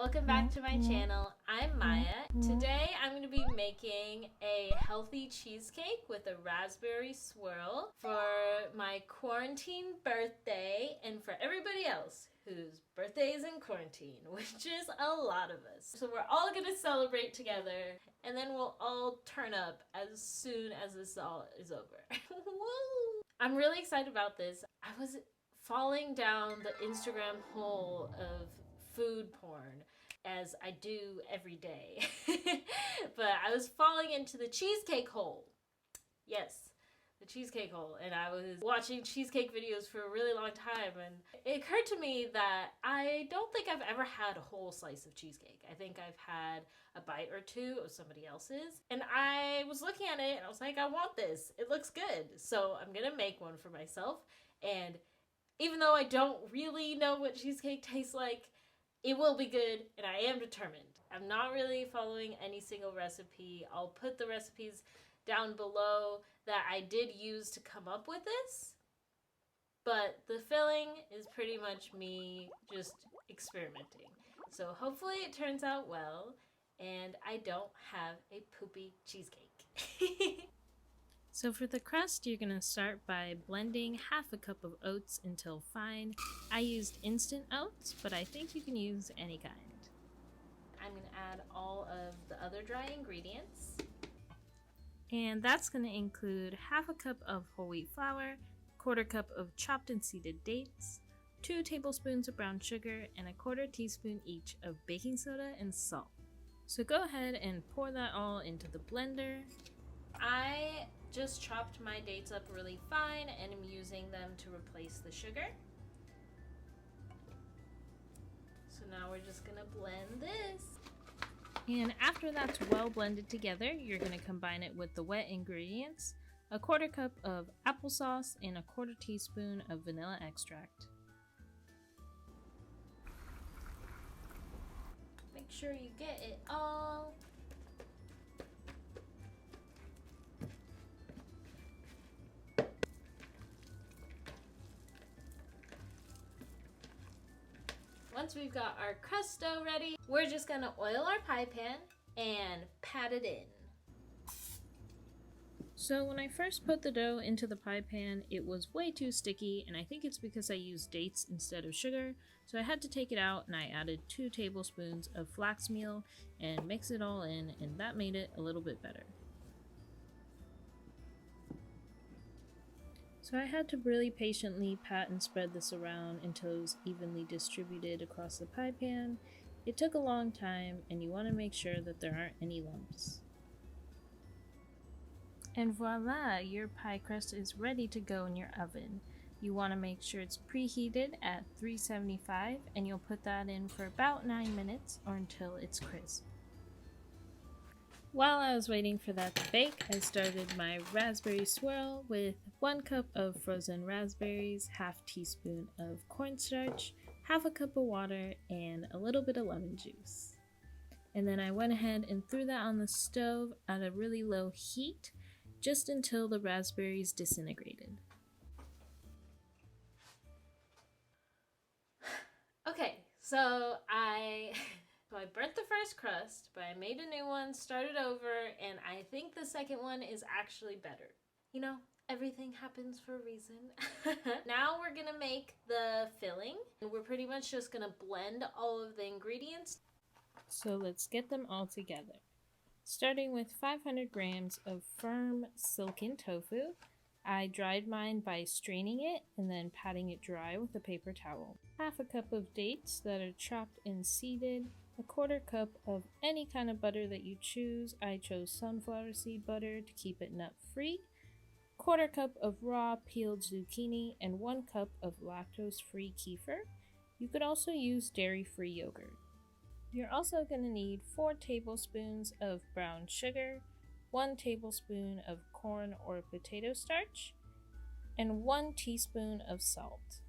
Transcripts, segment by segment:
Welcome back to my channel. I'm Maya. Today I'm going to be making a healthy cheesecake with a raspberry swirl for my quarantine birthday and for everybody else whose birthday is in quarantine, which is a lot of us. So we're all going to celebrate together and then we'll all turn up as soon as this all is over. Woo! I'm really excited about this. I was falling down the Instagram hole of food porn as I do every day. But I was falling into the cheesecake hole. Yes, the cheesecake hole. And I was watching cheesecake videos for a really long time, and it occurred to me that I don't think I've ever had a whole slice of cheesecake. I think I've had a bite or two of somebody else's. And I was looking at it and I was like, I want this. It looks good. So I'm gonna make one for myself. And even though I don't really know what cheesecake tastes like, it will be good, and I am determined. I'm not really following any single recipe. I'll put the recipes down below that I did use to come up with this. But the filling is pretty much me just experimenting. So hopefully it turns out well, and I don't have a poopy cheesecake. So for the crust, you're going to start by blending half a cup of oats until fine. I used instant oats, but I think you can use any kind. I'm going to add all of the other dry ingredients. And that's going to include half a cup of whole wheat flour, quarter cup of chopped and seeded dates, 2 tablespoons of brown sugar, and a quarter teaspoon each of baking soda and salt. So go ahead and pour that all into the blender. I just chopped my dates up really fine and I'm using them to replace the sugar. So now we're just gonna blend this. And after that's well blended together, you're gonna combine it with the wet ingredients, a quarter cup of applesauce and a quarter teaspoon of vanilla extract. Make sure you get it all. Once we've got our crust dough ready, we're just gonna oil our pie pan and pat it in. So when I first put the dough into the pie pan, it was way too sticky, and I think it's because I used dates instead of sugar, so I had to take it out and I added 2 tablespoons of flax meal and mix it all in, and that made it a little bit better. So I had to really patiently pat and spread this around until it was evenly distributed across the pie pan. It took a long time, and you want to make sure that there aren't any lumps. And voila, your pie crust is ready to go in your oven. You want to make sure it's preheated at 375, and you'll put that in for about 9 minutes or until it's crisp. While I was waiting for that to bake, I started my raspberry swirl with 1 cup of frozen raspberries, half teaspoon of cornstarch, half a cup of water, and a little bit of lemon juice. And then I went ahead and threw that on the stove at a really low heat, just until the raspberries disintegrated. Okay, so I burnt the first crust, but I made a new one, started over, and I think the second one is actually better. You know, everything happens for a reason. Now we're gonna make the filling, and we're pretty much just gonna blend all of the ingredients. So let's get them all together. Starting with 500 grams of firm silken tofu. I dried mine by straining it and then patting it dry with a paper towel. Half a cup of dates that are chopped and seeded. A quarter cup of any kind of butter that you choose. I chose sunflower seed butter to keep it nut free. Quarter cup of raw peeled zucchini and 1 cup of lactose free kefir. You could also use dairy free yogurt. You're also going to need 4 tablespoons of brown sugar, 1 tablespoon of corn or potato starch, and 1 teaspoon of salt.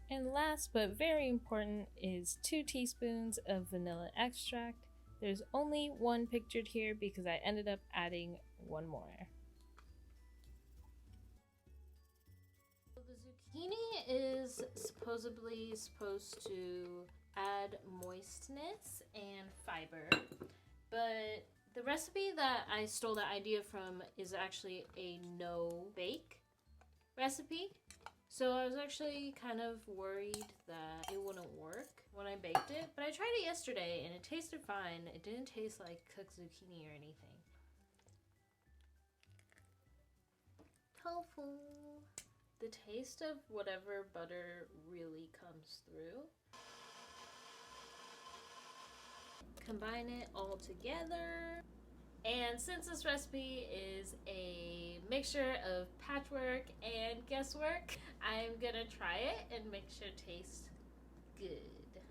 And last but very important is 2 teaspoons of vanilla extract. There's only 1 pictured here because I ended up adding 1 more. The zucchini is supposed to add moistness and fiber. But the recipe that I stole the idea from is actually a no-bake recipe. So I was actually kind of worried that it wouldn't work when I baked it. But I tried it yesterday and it tasted fine. It didn't taste like cooked zucchini or anything. Tofu. The taste of whatever butter really comes through. Combine it all together. And since this recipe is a mixture of patchwork and guesswork, I'm gonna try it and make sure it tastes good.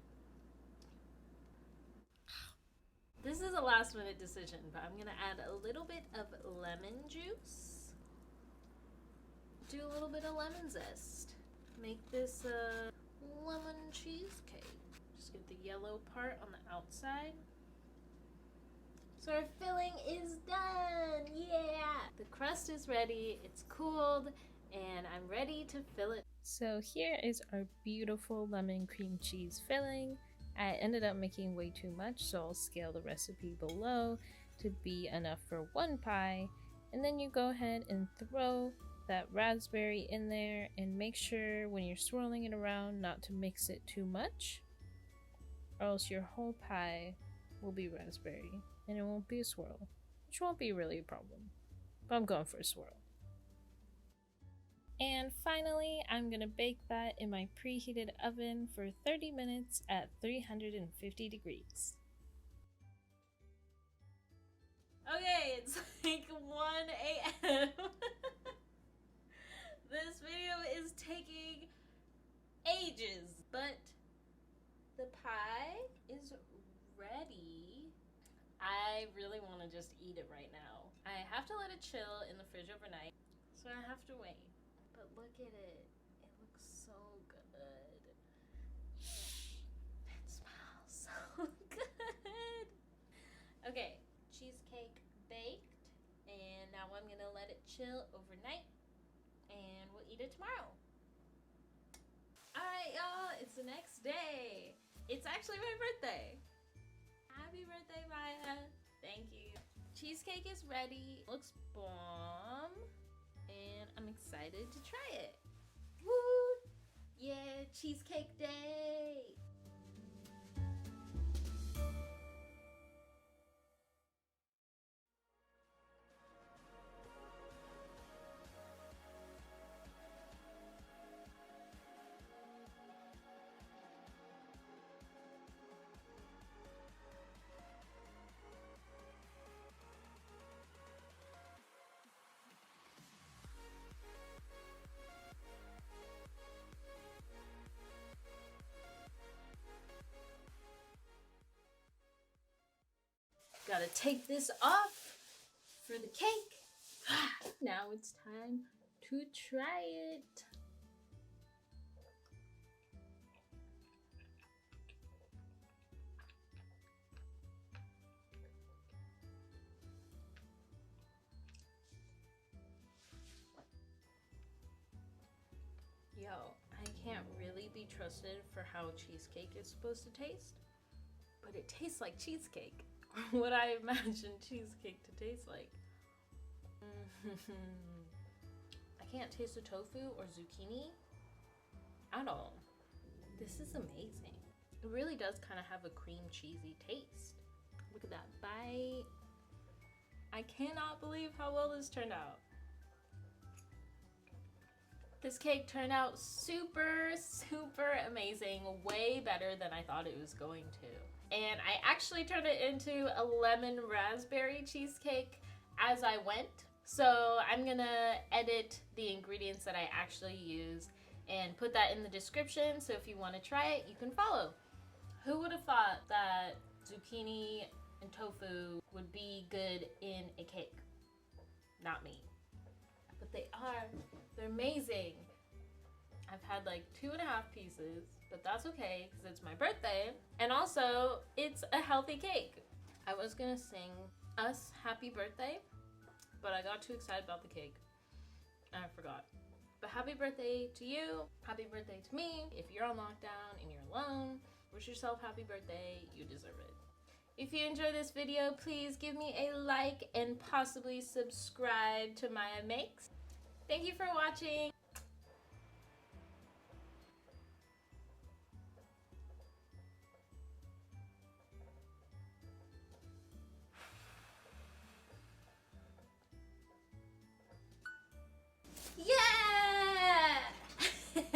This is a last minute decision, but I'm gonna add a little bit of lemon juice. Do a little bit of lemon zest. Make this a lemon cheesecake. Just get the yellow part on the outside. So our filling is done, yeah! The crust is ready, it's cooled, and I'm ready to fill it. So here is our beautiful lemon cream cheese filling. I ended up making way too much, so I'll scale the recipe below to be enough for one pie. And then you go ahead and throw that raspberry in there and make sure when you're swirling it around not to mix it too much, or else your whole pie will be raspberry and it won't be a swirl, which won't be really a problem, but I'm going for a swirl. And finally, I'm gonna bake that in my preheated oven for 30 minutes at 350 degrees. Okay, it's like 1 a.m. This video is taking ages, but the pie is ready. I really want to just eat it right now. I have to let it chill in the fridge overnight, so I have to wait. But look at it. It looks so good. It smells so good. Okay, cheesecake baked, and now I'm gonna let it chill overnight. And we'll eat it tomorrow. Alright, y'all, it's the next day. It's actually my birthday. Happy birthday, Maya. Thank you. Cheesecake is ready. Looks bomb. And I'm excited to try it. Woo! Yeah, cheesecake day. Gotta take this off for the cake. Now it's time to try it. Yo, I can't really be trusted for how cheesecake is supposed to taste, but it tastes like cheesecake. What I imagine cheesecake to taste like. I can't taste the tofu or zucchini at all. This is amazing. It really does kind of have a cream cheesy taste. Look at that bite. I cannot believe how well this turned out. This cake turned out super, super amazing. Way better than I thought it was going to. And I actually turned it into a lemon raspberry cheesecake as I went. So I'm gonna edit the ingredients that I actually use and put that in the description. So if you wanna try it, you can follow. Who would have thought that zucchini and tofu would be good in a cake? Not me. But they are. They're amazing. I've had like 2.5 pieces, but that's okay because it's my birthday. And also, it's a healthy cake. I was gonna sing us happy birthday, but I got too excited about the cake and I forgot. But happy birthday to you. Happy birthday to me. If you're on lockdown and you're alone, we're Wish yourself happy birthday. You deserve it. If you enjoyed this video, please give me a like and possibly subscribe to Maya Makes. Thank you for watching.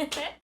Yeah!